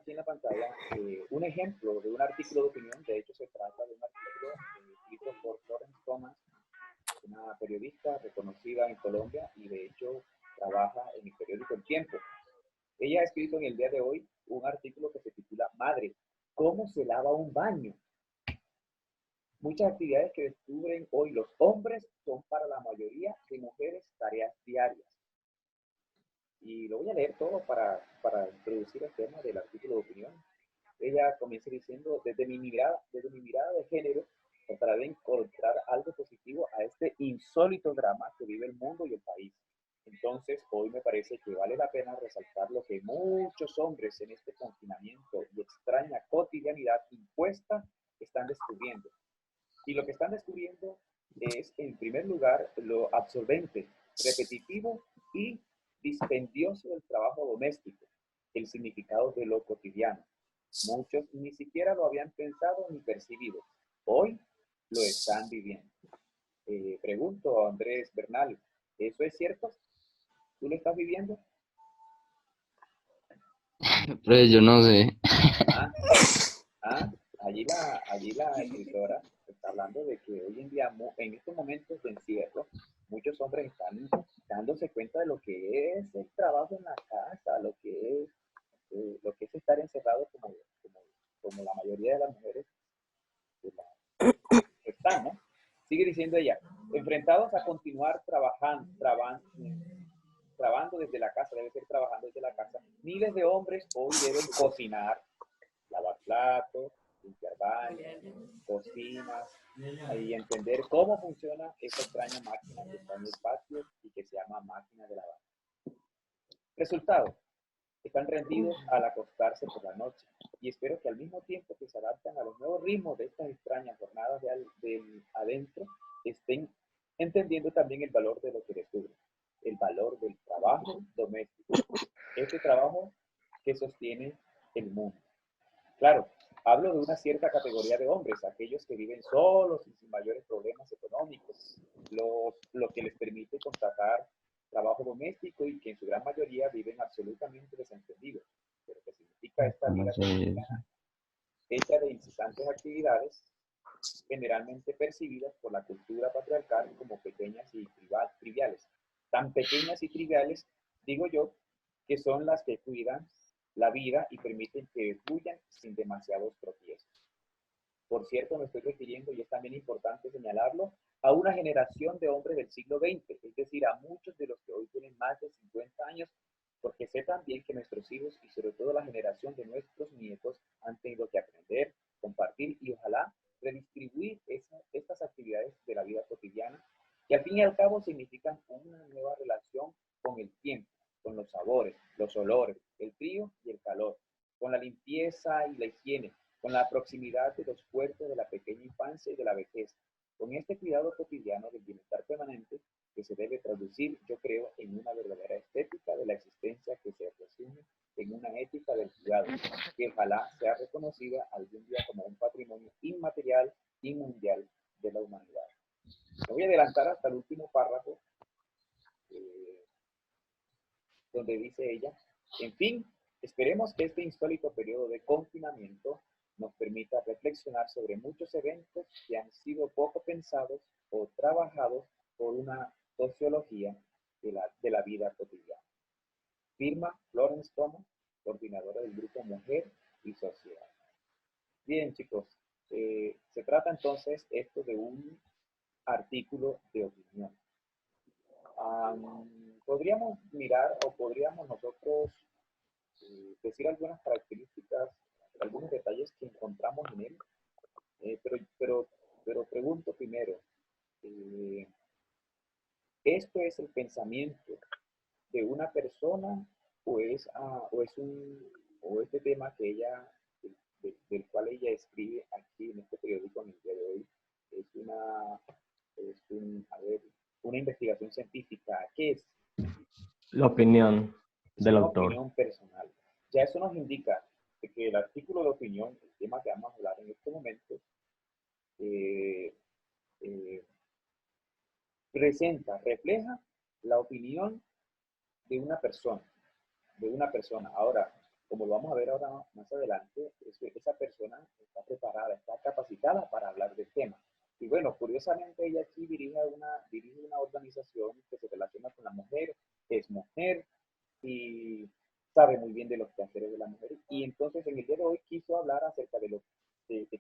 aquí en la pantalla un ejemplo de un artículo de opinión. De hecho, se trata de un artículo escrito por Florence Thomas, una periodista reconocida en Colombia y de hecho trabaja en el periódico El Tiempo. Ella ha escrito en el día de hoy un artículo que se titula Madre, ¿cómo se lava un baño? Muchas actividades que descubren hoy los hombres son para la mayoría de mujeres tareas diarias. Y lo voy a leer todo para introducir el tema del artículo de opinión. Ella comienza diciendo, desde mi mirada de género, trataré de encontrar algo positivo a este insólito drama que vive el mundo y el país. Entonces, hoy me parece que vale la pena resaltar lo que muchos hombres en este confinamiento y extraña cotidianidad impuesta están descubriendo. Y lo que están descubriendo es, en primer lugar, lo absorbente, repetitivo y dispendioso del trabajo doméstico, el significado de lo cotidiano. Muchos ni siquiera lo habían pensado ni percibido. Hoy lo están viviendo. Pregunto a Andrés Bernal, ¿eso es cierto? ¿Tú lo estás viviendo? Pues yo no sé. Ah, ah, allí la escritora está hablando de que hoy en día, en estos momentos de encierro, muchos hombres están dándose cuenta de lo que es el trabajo en la casa, lo que es estar encerrado como la mayoría de las mujeres están, ¿no? Sigue diciendo ella, enfrentados a continuar trabajando desde la casa, debe ser trabajando desde la casa, miles de hombres hoy deben cocinar, lavar platos, limpiar baños, cocinas, y entender cómo funciona esa extraña máquina que está en el patio y que se llama máquina de lavar. Resultado, están rendidos al acostarse por la noche y espero que al mismo tiempo que se adaptan a los nuevos ritmos de estas extrañas jornadas de adentro, estén entendiendo también el valor de lo que descubren, el valor del trabajo doméstico, este trabajo que sostiene el mundo. Claro, hablo de una cierta categoría de hombres, aquellos que viven solos y sin mayores problemas económicos, lo que les permite contratar trabajo doméstico y que en su gran mayoría viven absolutamente desentendidos. Pero que significa esta No vida sé eso. cotidiana hecha de incesantes actividades generalmente percibidas por la cultura patriarcal como pequeñas y triviales. Tan pequeñas y triviales, digo yo, que son las que cuidan la vida y permiten que fluyan sin demasiados tropiezos. Por cierto, me estoy refiriendo, y es también importante señalarlo, a una generación de hombres del siglo XX, es decir, a muchos de los que hoy tienen más de 50 años, porque sé también que nuestros hijos y sobre todo la generación de nuestros nietos han tenido que aprender, compartir y ojalá redistribuir estas actividades de la vida cotidiana, que al fin y al cabo significan una nueva relación con el tiempo, con los sabores, los olores, el frío y el calor, con la limpieza y la higiene, con la proximidad de los cuerpos de la pequeña infancia y de la vejez, con este cuidado cotidiano del bienestar permanente que se debe traducir, yo creo, en una verdadera estética de la existencia que se resume en una ética del cuidado, que ojalá sea reconocida algún día como un patrimonio inmaterial y mundial de la humanidad. Me voy a adelantar hasta el último párrafo, donde dice ella, en fin, esperemos que este insólito periodo de confinamiento nos permita reflexionar sobre muchos eventos que han sido poco pensados o trabajados por una sociología de la vida cotidiana. Firma Florence Thomas, coordinadora del grupo Mujer y Sociedad. Bien, chicos, se trata entonces esto de un artículo de opinión. Podríamos mirar o podríamos nosotros decir algunas características, algunos detalles que encontramos en él, pero pregunto primero, eh, ¿esto es el pensamiento de una persona o este tema que ella, del cual ella escribe aquí en este periódico en el día de hoy, es una investigación científica? ¿Qué es? La opinión Es del una autor. opinión personal. Ya eso nos indica que el artículo de opinión, el tema que vamos a hablar en este momento, eh, eh, refleja la opinión de una persona, Ahora, como lo vamos a ver ahora más adelante, esa persona está preparada, está capacitada para hablar del tema. Y bueno, curiosamente ella aquí dirige una organización que se relaciona con la mujer, es mujer y sabe muy bien de los quehaceres de la mujer. Y entonces en el día de hoy quiso hablar acerca de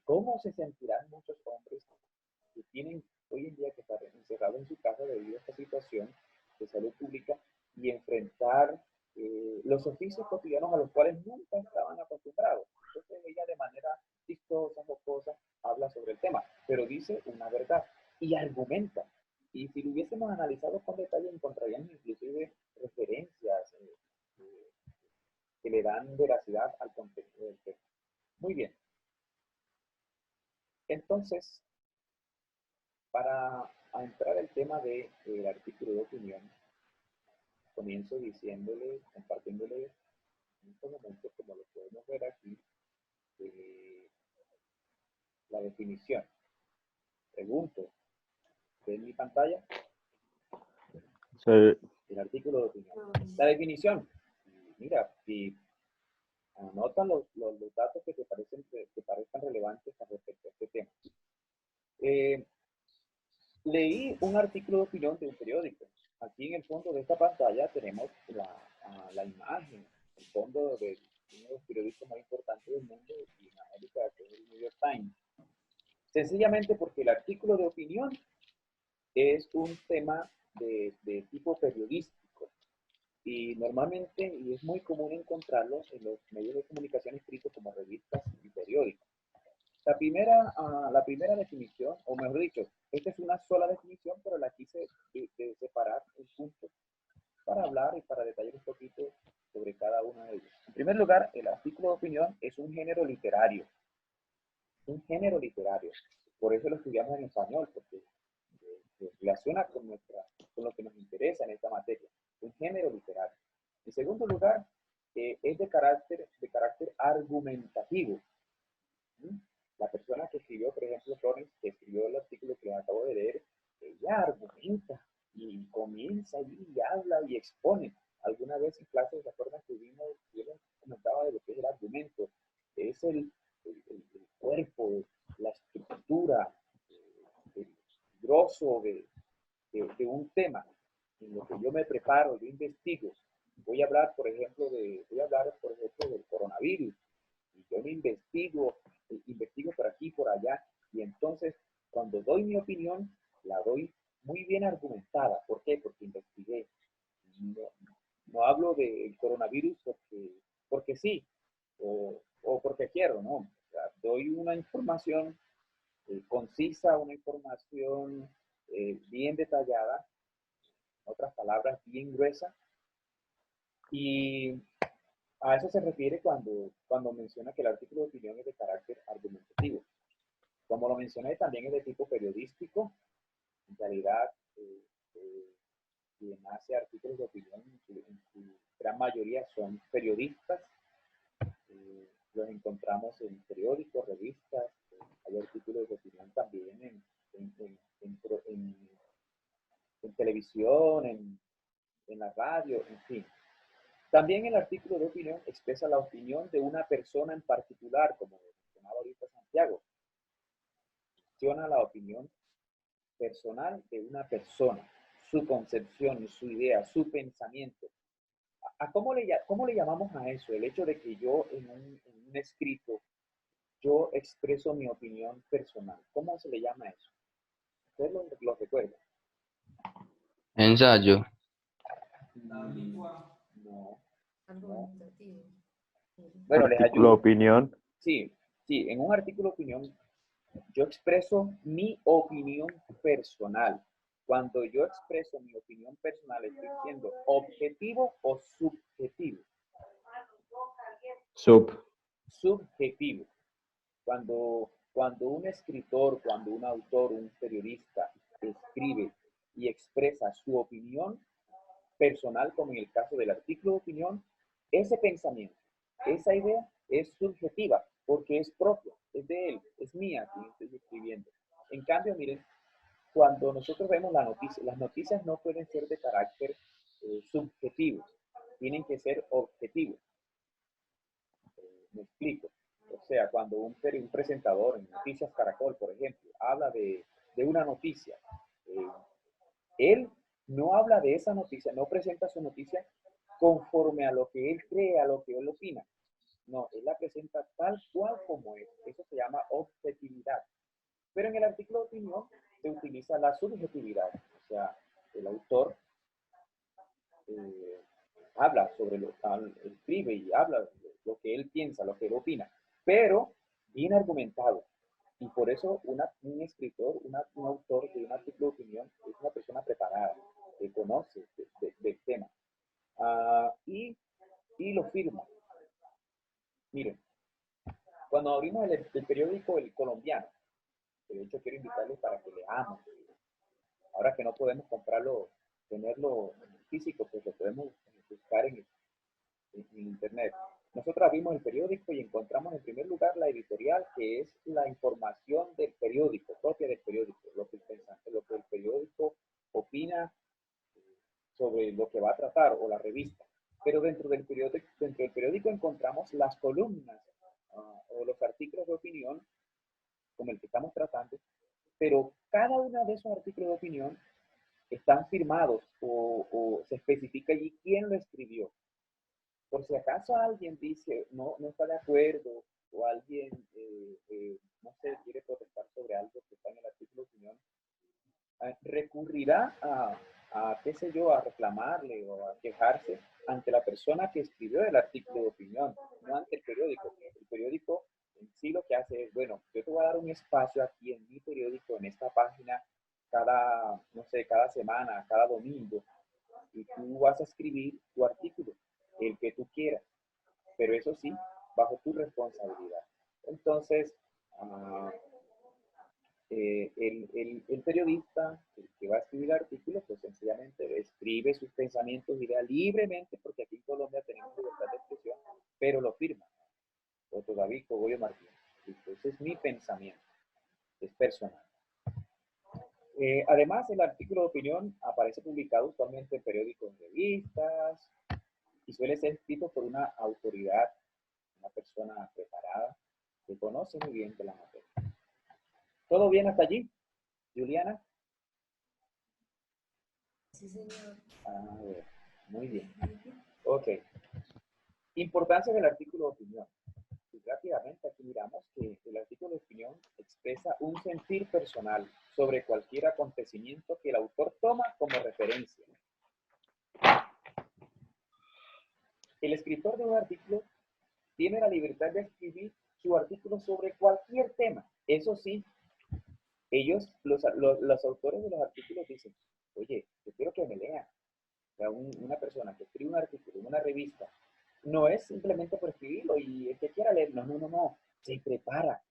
cómo se sentirán muchos hombres que tienen hoy en día que estar encerrados en su casa debido a esta situación de salud pública y enfrentar los oficios cotidianos a los cuales nunca estaban acostumbrados. Entonces ella de manera chistosa, jocosa, habla sobre el tema, pero dice una verdad y argumenta. Y si lo hubiésemos analizado con detalle, encontraríamos inclusive referencias que le dan veracidad al contenido del tema. Muy bien. Entonces, para entrar al tema del artículo de opinión, comienzo diciéndole, compartiéndole en estos momentos, como lo podemos ver aquí, la definición. Pregunto, ¿ven mi pantalla? Sí. El artículo de opinión. La definición. Mira, si anotan los datos que te parezcan relevantes respecto a este tema. Leí un artículo de opinión de un periódico. Aquí en el fondo de esta pantalla tenemos la imagen, el fondo de uno de los periódicos más importantes del mundo y en América, que es el New York Times. Sencillamente porque el artículo de opinión es un tema de tipo periodístico y normalmente, y es muy común encontrarlos en los medios de comunicación escritos como revistas y periódicos. La primera definición, o mejor dicho, esta es una sola definición, pero la quise separar en puntos para hablar y para detallar un poquito sobre cada uno de ellos. En primer lugar, el artículo de opinión es un género literario. Un género literario. Por eso lo estudiamos en español, porque se relaciona con lo que nos interesa en esta materia. Un género literario. En segundo lugar, es de carácter argumentativo. La persona que escribió, por ejemplo, Florence, que escribió el artículo que les acabo de leer, ella argumenta y comienza y habla y expone. Alguna vez en clase, ¿se acuerdan que yo les comentaba de lo que es el argumento? Es el cuerpo, la estructura, el grosso de un tema en lo que yo me preparo, yo investigo. Voy a hablar, por ejemplo, del coronavirus. Y yo me investigo por aquí, por allá, y entonces cuando doy mi opinión, la doy muy bien argumentada. ¿Por qué? Porque investigué. No, no hablo del coronavirus porque sí, o porque quiero, no. O sea, doy una información concisa, una información bien detallada, en otras palabras, bien gruesa, y a eso se refiere cuando menciona que el artículo de opinión es de carácter argumentativo. Como lo mencioné, también es de tipo periodístico. En realidad, quien hace artículos de opinión, en su gran mayoría son periodistas. Los encontramos en periódicos, revistas. Hay artículos de opinión también en televisión, en la radio, en fin. También el artículo de opinión expresa la opinión de una persona en particular, como mencionaba ahorita Santiago. Menciona la opinión personal de una persona, su concepción, su idea, su pensamiento. ¿Cómo le llamamos a eso? El hecho de que yo en un escrito, yo expreso mi opinión personal. ¿Cómo se le llama eso? ¿Ustedes lo recuerdan? Ensayo. No. Argumentativo. Bueno, les Artículo de ayudo. opinión. Sí, en un artículo de opinión yo expreso mi opinión personal. Cuando yo expreso mi opinión personal, estoy siendo objetivo o subjetivo. Subjetivo. Cuando un escritor, cuando un autor, un periodista escribe y expresa su opinión personal, como en el caso del artículo de opinión, ese pensamiento, esa idea es subjetiva porque es propia, es de él, es mía, que estoy escribiendo. En cambio, miren, cuando nosotros vemos las noticias no pueden ser de carácter subjetivo, tienen que ser objetivos. Me explico. O sea, cuando un presentador en Noticias Caracol, por ejemplo, habla de una noticia, eh, él no habla de esa noticia, no presenta su noticia conforme a lo que él cree, a lo que él opina. No, él la presenta tal cual como es. Eso se llama objetividad. Pero en el artículo de opinión se utiliza la subjetividad. O sea, el autor eh, habla sobre lo que escribe y habla de lo que él piensa, lo que él opina, pero bien argumentado. Y por eso un escritor, un autor de un artículo de opinión es una persona preparada, que conoce del tema. Y lo firma. Miren, cuando abrimos el periódico El Colombiano, que de hecho quiero invitarles para que leamos, ahora que no podemos comprarlo, tenerlo físico, pues lo podemos buscar en internet. Nosotros abrimos el periódico y encontramos en primer lugar la editorial, que es la información del periódico, propia del periódico, lo que el periódico opina sobre lo que va a tratar o la revista. Pero dentro del periódico encontramos las columnas o los artículos de opinión, como el que estamos tratando, pero cada uno de esos artículos de opinión están firmados o se especifica allí quién lo escribió. Por si acaso alguien dice no está de acuerdo o alguien, no sé, quiere protestar sobre algo que está en el artículo de opinión, recurrirá qué sé yo, a reclamarle o a quejarse ante la persona que escribió el artículo de opinión, no ante el periódico. El periódico en sí lo que hace es, bueno, yo te voy a dar un espacio aquí en mi periódico, en esta página, no sé, cada semana, cada domingo, y tú vas a escribir tu artículo, el que tú quieras, pero eso sí, bajo tu responsabilidad. Entonces, el periodista, el que va a escribir el artículo, pues sencillamente escribe sus pensamientos, ideas libremente, porque aquí en Colombia tenemos libertad de expresión, pero lo firma. Otro David Cogollo Martínez. Entonces es mi pensamiento, es personal. Además, el artículo de opinión aparece publicado usualmente en periódicos y revistas y suele ser escrito por una autoridad, una persona preparada que conoce muy bien de la materia. ¿Todo bien hasta allí, Juliana? Sí, señor. Ver, muy bien. Ok. Importancia del artículo de opinión. Y rápidamente aquí miramos que el artículo de opinión expresa un sentir personal sobre cualquier acontecimiento que el autor toma como referencia. El escritor de un artículo tiene la libertad de escribir su artículo sobre cualquier tema. Eso sí, ellos, los autores de los artículos dicen, oye, yo quiero que me lean. O sea, una persona que escribe un artículo en una revista, no es simplemente por escribirlo y el que quiera leerlo, no, se prepara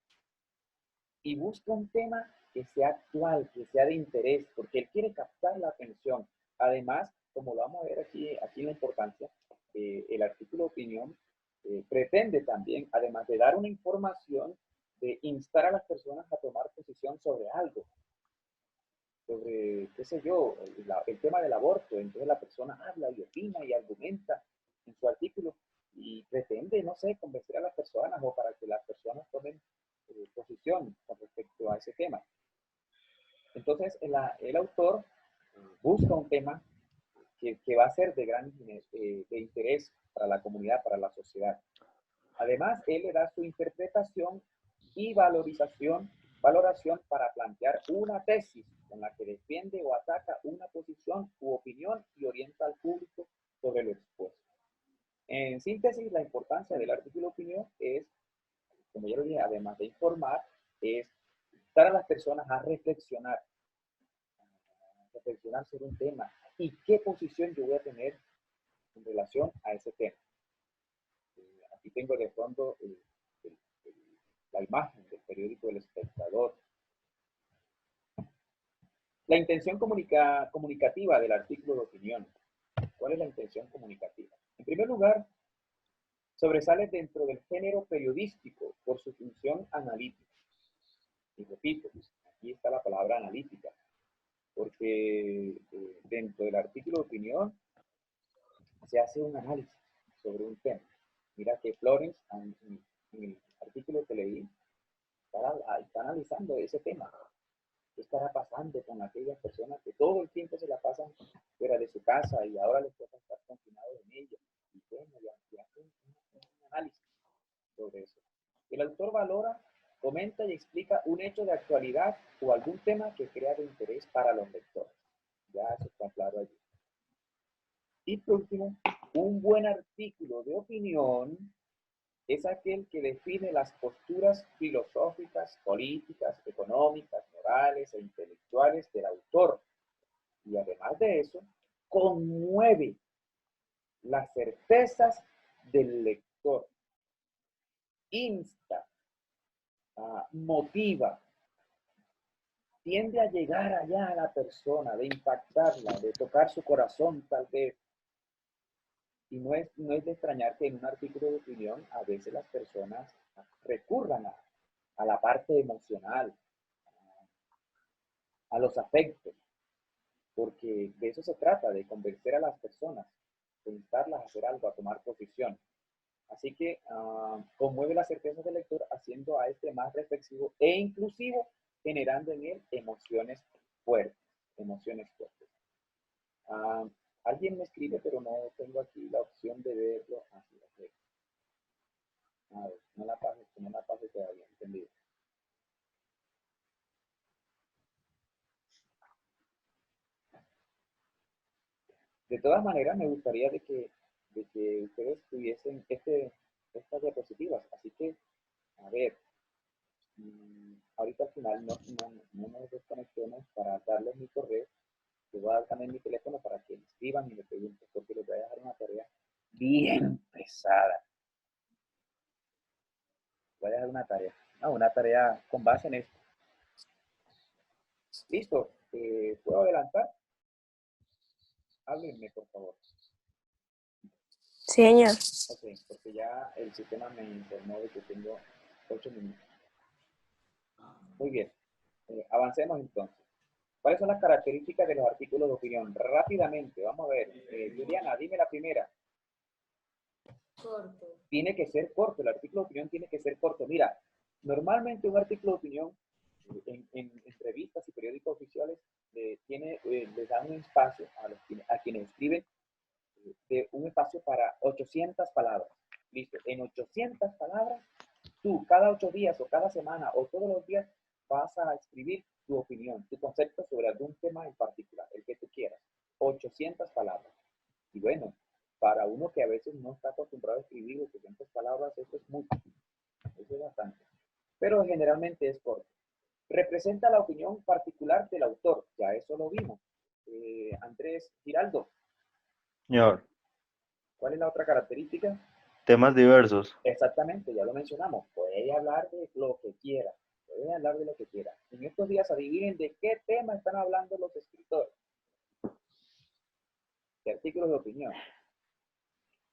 y busca un tema que sea actual, que sea de interés, porque él quiere captar la atención. Además, como lo vamos a ver aquí en la importancia, el artículo de opinión pretende también, además de dar una información, de instar a las personas a tomar posición sobre algo, sobre, qué sé yo, el tema del aborto. Entonces la persona habla y opina y argumenta en su artículo y pretende, no sé, convencer a las personas o para que las personas tomen posición con respecto a ese tema. Entonces el autor busca un tema que va a ser de gran de interés para la comunidad, para la sociedad. Además, él le da su interpretación y valoración para plantear una tesis con la que defiende o ataca una posición u opinión y orienta al público sobre lo expuesto. En síntesis, la importancia del artículo de opinión es, como ya lo dije, además de informar, es dar a las personas a reflexionar sobre un tema y qué posición yo voy a tener en relación a ese tema. Aquí tengo de fondo la imagen del periódico El Espectador. La intención comunicativa del artículo de opinión. ¿Cuál es la intención comunicativa? En primer lugar, sobresale dentro del género periodístico por su función analítica. Y repito, aquí está la palabra analítica, porque dentro del artículo de opinión se hace un análisis sobre un tema. Mira que Florence en el artículo que leí, está analizando ese tema. ¿Qué estará pasando con aquellas personas que todo el tiempo se la pasan fuera de su casa y ahora les toca estar confinados en ella? Y bueno, ya hace un análisis sobre eso. El autor valora, comenta y explica un hecho de actualidad o algún tema que crea de interés para los lectores. Ya eso está claro allí. Y por último, un buen artículo de opinión es aquel que define las posturas filosóficas, políticas, económicas, morales e intelectuales del autor. Y además de eso, conmueve las certezas del lector. Insta, motiva, tiende a llegar allá a la persona, de impactarla, de tocar su corazón tal vez. Y no es de extrañar que en un artículo de opinión a veces las personas recurran a la parte emocional, a los afectos, porque de eso se trata, de convencer a las personas, de instarlas a hacer algo, a tomar posición. Así que conmueve la certeza del lector haciendo a este más reflexivo e inclusivo, generando en él emociones fuertes. Alguien me escribe, pero no tengo aquí la opción de verlo. Así, a ver, no la pase todavía, entendido. De todas maneras, me gustaría de que ustedes tuviesen estas diapositivas. Así que, a ver, ahorita al final no nos desconectemos para darles mi correo. Les voy a dar también mi teléfono para que me escriban y me pregunten, porque les voy a dejar una tarea bien pesada. Voy a dejar una tarea con base en esto. Listo, ¿puedo adelantar? Háblenme, por favor. Sí, señor. Ok, porque ya el sistema me informó de que tengo 8 minutos. Muy bien, avancemos entonces. ¿Cuáles son las características de los artículos de opinión? Rápidamente, vamos a ver. Juliana, dime la primera. Corto. Tiene que ser corto, el artículo de opinión tiene que ser corto. Mira, normalmente un artículo de opinión en entrevistas y periódicos oficiales les dan un espacio a quienes escriben de un espacio para 800 palabras. Listo, en 800 palabras, tú cada 8 días o cada semana o todos los días vas a escribir tu opinión, tu concepto sobre algún tema en particular, el que tú quieras. 800 palabras. Y bueno, para uno que a veces no está acostumbrado a escribir 800 palabras, eso es mucho, eso es bastante. Pero generalmente es corto. Representa la opinión particular del autor, ya eso lo vimos. Andrés Giraldo. Señor, ¿Cuál es la otra característica? temas diversos. Exactamente, ya lo mencionamos. Puede hablar de lo que quiera. Puede hablar de lo que quiera. En estos días adivinen de qué tema están hablando los escritores. De artículos de opinión.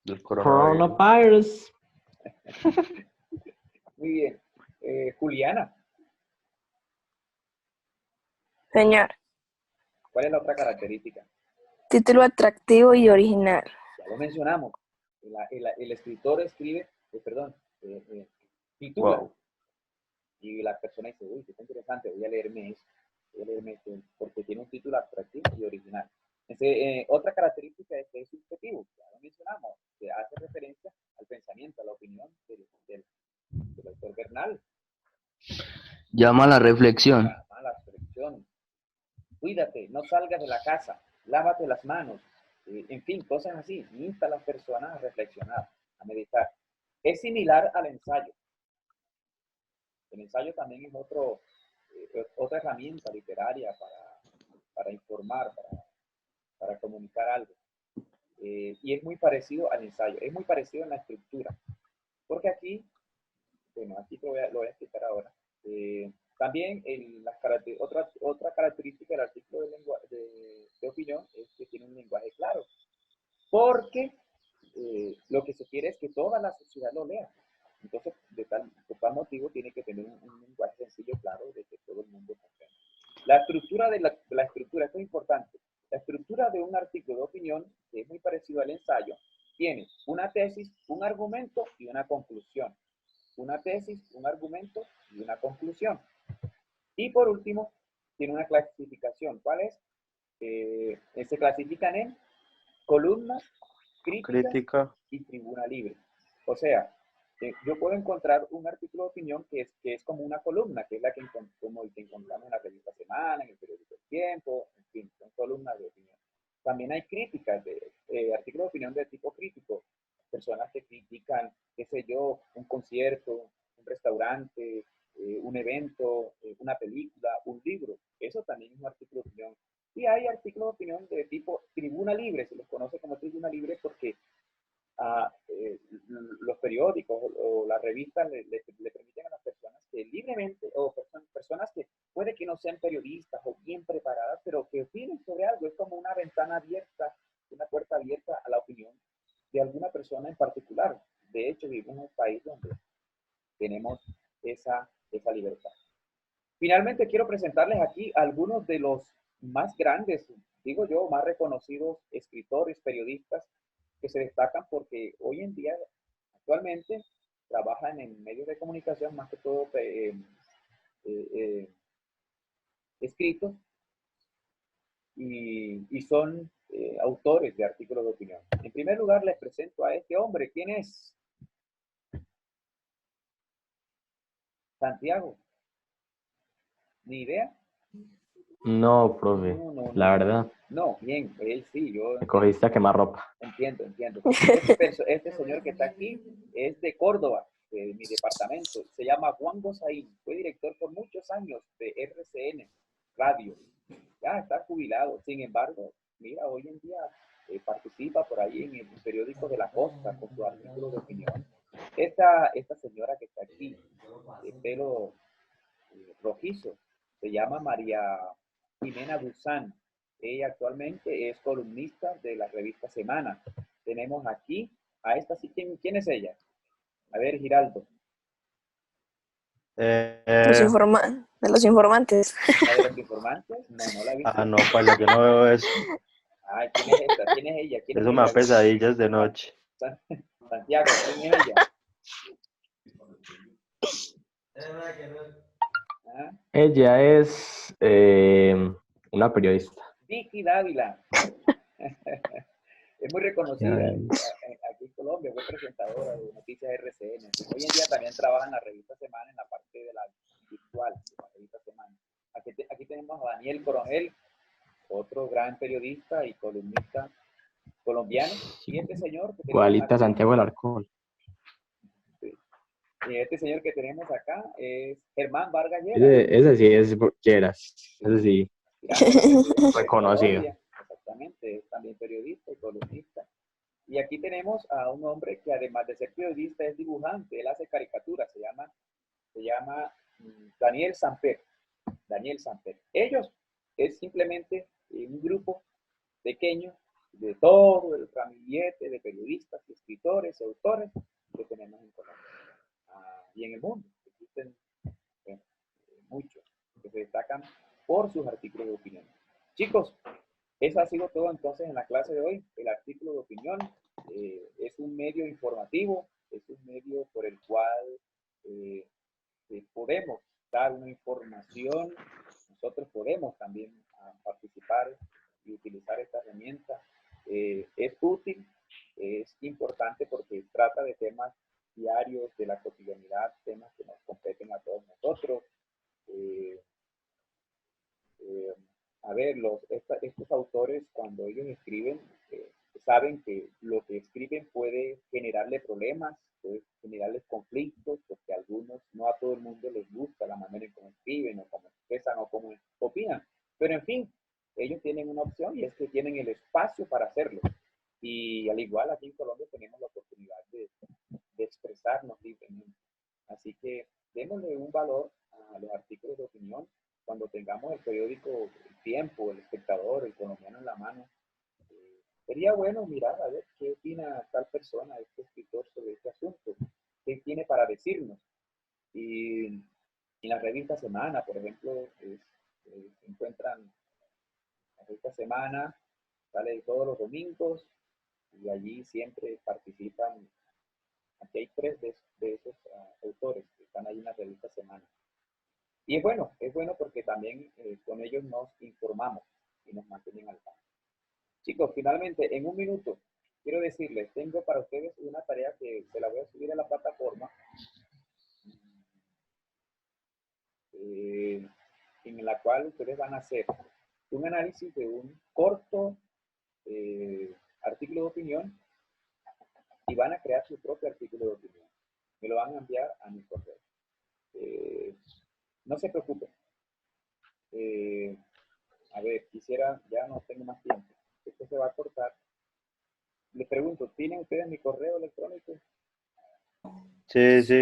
Del coronavirus. Coronavirus. Muy bien. Juliana, Señor. ¿cuál es la otra característica? Título atractivo y original. Ya lo mencionamos. El escritor escribe, titula. Wow. Y la persona dice, uy, qué interesante, voy a leerme esto, porque tiene un título atractivo y original. Entonces, otra característica es que es subjetivo, ya lo mencionamos, que hace referencia al pensamiento, a la opinión del autor Bernal. Llama a la reflexión. Llama a la reflexión. Cuídate, no salgas de la casa, lávate las manos, en fin, cosas así. Insta a las personas a reflexionar, a meditar. Es similar al ensayo. El ensayo también es otra herramienta literaria para informar, para comunicar algo. Y es muy parecido al ensayo, es muy parecido en la estructura. Porque aquí, bueno, aquí lo voy a explicar ahora. También otra característica del artículo de opinión es que tiene un lenguaje claro. Porque lo que se quiere es que toda la sociedad lo lea. Entonces, por tal motivo, tiene que tener un lenguaje sencillo, claro, de que todo el mundo comprenda. La estructura la estructura, esto es importante. La estructura de un artículo de opinión, que es muy parecido al ensayo, tiene una tesis, un argumento y una conclusión. una tesis, un argumento y una conclusión. Y por último, tiene una clasificación. ¿Cuál es? Se clasifican en columnas, crítica y tribuna libre. O sea, yo puedo encontrar un artículo de opinión que es como una columna, que es la que, como el que encontramos en la revista Semana, en el periódico El Tiempo, en fin, son columnas de opinión. También hay críticas, artículos de opinión de tipo crítico, personas que critican, qué sé yo, un concierto, un restaurante, un evento, una película, un libro. Eso también es un artículo de opinión. Y hay artículos de opinión de tipo tribuna libre, se los conoce como tribuna libre porque los periódicos o las revistas le permiten a las personas que libremente, o personas que puede que no sean periodistas o bien preparadas, pero que opinen sobre algo. Es como una ventana abierta, una puerta abierta a la opinión de alguna persona en particular. De hecho, vivimos en un país donde tenemos esa libertad. Finalmente, quiero presentarles aquí algunos de los más grandes, digo yo, más reconocidos escritores, periodistas que se destacan porque hoy en día, actualmente, trabajan en medios de comunicación, más que todo escritos, y son autores de artículos de opinión. En primer lugar, les presento a este hombre. ¿Quién es? Santiago. ¿Ni idea? No, profe, la verdad. No, bien, él sí, yo... Me cogiste a quemar ropa. Entiendo. Este señor que está aquí es de Córdoba, de mi departamento. Se llama Juan Gozaín. Fue director por muchos años de RCN Radio. Ya está jubilado. Sin embargo, mira, hoy en día participa por ahí en el periódico de la costa con su artículo de opinión. Esta señora que está aquí, de pelo rojizo, se llama María Jimena Duzán. Ella actualmente es columnista de la revista Semana. Tenemos aquí a esta, ¿quién es ella? A ver, Giraldo. De los informantes. ¿La de los informantes? No la he visto. No, para yo no veo eso. Ay, ¿quién es esta? ¿Quién es ella? Eso me da pesadillas de noche. Santiago, ¿quién es ella? ¿Ah? Ella es una periodista. Vicky Dávila. Es muy reconocida aquí en Colombia, fue presentadora de Noticias RCN. Hoy en día también trabaja en la revista Semana, en la parte de la virtual de la revista Semana. Aquí tenemos a Daniel Coronel, otro gran periodista y columnista colombiano. Y este señor que igualita Santiago Alarcón. Sí. Y este señor que tenemos acá es Germán Vargas Lleras. Ese sí es Lleras. Ese sí. Reconocido. Exactamente, es también periodista y columnista. Y aquí tenemos a un hombre que además de ser periodista es dibujante, él hace caricaturas, se llama Daniel Samper. Ellos es simplemente un grupo pequeño de todo el ramillete de periodistas, escritores, autores que tenemos en Colombia. Y en el mundo existen muchos que se destacan por sus artículos de opinión. Chicos, eso ha sido todo entonces en la clase de hoy. El artículo de opinión es un medio informativo, es un medio por el cual podemos dar una información. Nosotros podemos también participar y utilizar esta herramienta. Es útil, es importante porque trata de temas diarios de la cotidianidad, temas que nos competen a todos nosotros. A ver, estos autores, cuando ellos escriben, saben que lo que escriben puede generarle problemas, puede generarles conflictos, porque a algunos, no a todo el mundo les gusta la manera en cómo escriben, o cómo expresan, o cómo opinan. Pero en fin, ellos tienen una opción y es que tienen el espacio para hacerlo. Y al igual aquí en Colombia tenemos la oportunidad de expresarnos libremente. Así que démosle un valor a los artículos de opinión. Cuando tengamos el periódico El Tiempo, El Espectador, El Colombiano en la mano, sería bueno mirar a ver qué opina tal persona, este escritor, sobre este asunto, qué tiene para decirnos. Y en la revista Semana, por ejemplo, se encuentran la revista Semana, sale todos los domingos y allí siempre participan Aquí hay 3 de esos autores que están ahí en la revista Semana. Y es bueno porque también con ellos nos informamos y nos mantienen al tanto. Chicos, finalmente, en un minuto, quiero decirles, tengo para ustedes una tarea que se la voy a subir a la plataforma, en la cual ustedes van a hacer un análisis de un corto artículo de opinión y van a crear su propio artículo de opinión. Me lo van a enviar a mi correo. No se preocupen. A ver, ya no tengo más tiempo. Esto se va a cortar. Les pregunto, ¿tienen ustedes mi correo electrónico? Sí, sí.